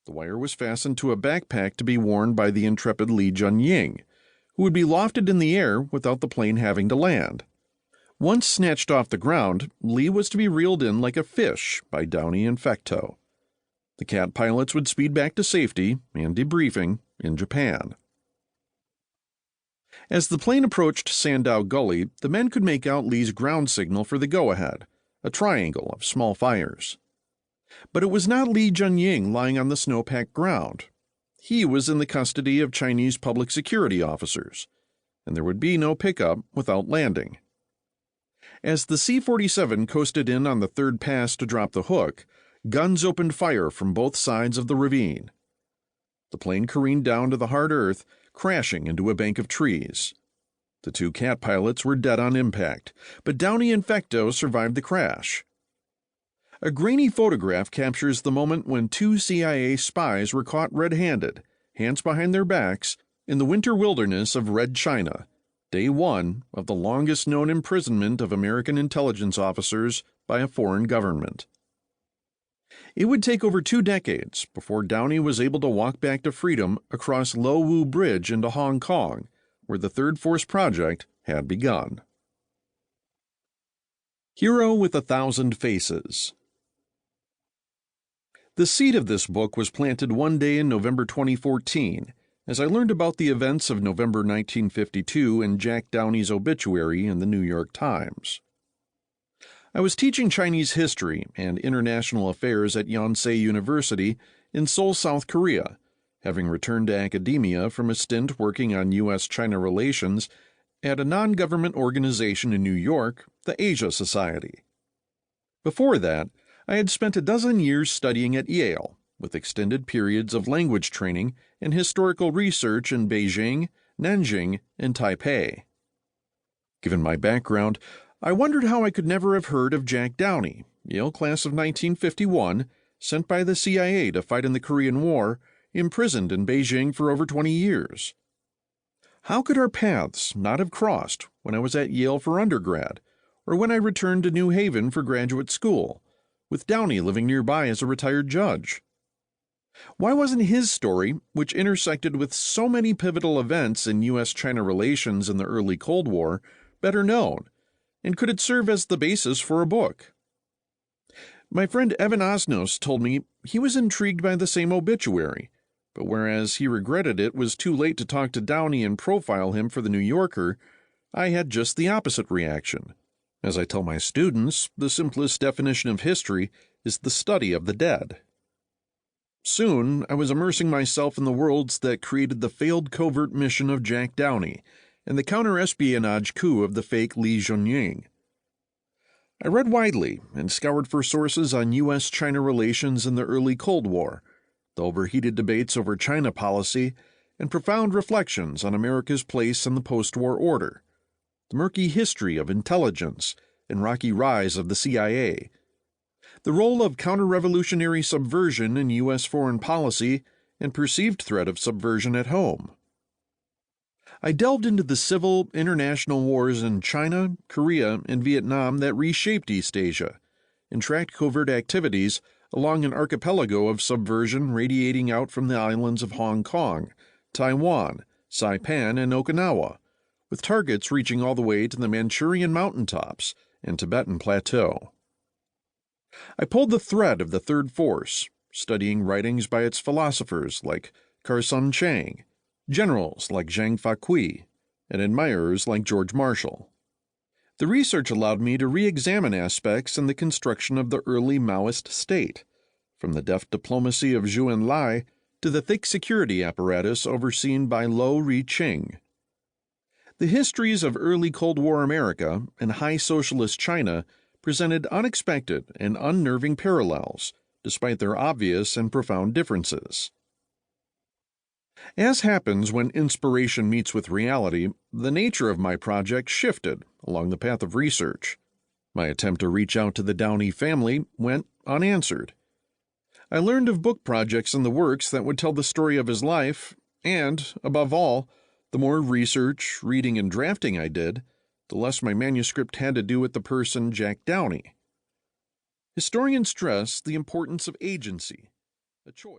The wire was fastened to a backpack to be worn by the intrepid Li Junying, who would be lofted in the air without the plane having to land. Once snatched off the ground, Li was to be reeled in like a fish by Downey and Fecteau. The cat pilots would speed back to safety and debriefing in Japan. As the plane approached Sandow Gully, the men could make out Li's ground signal for the go-ahead, a triangle of small fires. But it was not Li Junying lying on the snow-packed ground. He was in the custody of Chinese public security officers, and there would be no pickup without landing. As the C-47 coasted in on the third pass to drop the hook, guns opened fire from both sides of the ravine. The plane careened down to the hard earth, crashing into a bank of trees. The two cat pilots were dead on impact, but Downey and Fecteau survived the crash. A grainy photograph captures the moment when two CIA spies were caught red-handed, hands behind their backs, in the winter wilderness of Red China, day one of the longest-known imprisonment of American intelligence officers by a foreign government. It would take over 2 decades before Downey was able to walk back to freedom across Lo Wu Bridge into Hong Kong, where the Third Force Project had begun. Hero with 1,000 Faces. The seed of this book was planted one day in November 2014, as I learned about the events of November 1952 and Jack Downey's obituary in the New York Times. I was teaching Chinese history and international affairs at Yonsei University in Seoul, South Korea, having returned to academia from a stint working on U.S.-China relations at a non-government organization in New York, the Asia Society. Before that, I had spent a dozen years studying at Yale, with extended periods of language training and historical research in Beijing, Nanjing, and Taipei. Given my background, I wondered how I could never have heard of Jack Downey, Yale class of 1951, sent by the CIA to fight in the Korean War, imprisoned in Beijing for over 20 years. How could our paths not have crossed when I was at Yale for undergrad, or when I returned to New Haven for graduate school, with Downey living nearby as a retired judge? Why wasn't his story, which intersected with so many pivotal events in U.S.-China relations in the early Cold War, better known, and could it serve as the basis for a book? My friend Evan Osnos told me he was intrigued by the same obituary, but whereas he regretted it was too late to talk to Downey and profile him for the New Yorker, I had just the opposite reaction. As I tell my students, the simplest definition of history is the study of the dead. Soon, I was immersing myself in the worlds that created the failed covert mission of Jack Downey and the counter-espionage coup of the fake Li Junying. I read widely and scoured for sources on U.S.-China relations in the early Cold War, the overheated debates over China policy, and profound reflections on America's place in the post-war order, the murky history of intelligence and rocky rise of the CIA, the role of counter-revolutionary subversion in U.S. foreign policy and perceived threat of subversion at home. I delved into the civil, international wars in China, Korea, and Vietnam that reshaped East Asia, and tracked covert activities along an archipelago of subversion radiating out from the islands of Hong Kong, Taiwan, Saipan, and Okinawa, with targets reaching all the way to the Manchurian mountaintops and Tibetan plateau. I pulled the thread of the Third Force, studying writings by its philosophers like Karsun Chang, generals like Zhang Faqui, and admirers like George Marshall. The research allowed me to re-examine aspects in the construction of the early Maoist state, from the deft diplomacy of Zhou Enlai to the thick security apparatus overseen by Lo Ri-Ching. The histories of early Cold War America and high socialist China presented unexpected and unnerving parallels, despite their obvious and profound differences. As happens when inspiration meets with reality, the nature of my project shifted along the path of research. My attempt to reach out to the Downey family went unanswered. I learned of book projects in the works that would tell the story of his life, and, above all, the more research, reading, and drafting I did, the less my manuscript had to do with the person Jack Downey. Historians stress the importance of agency, a choice.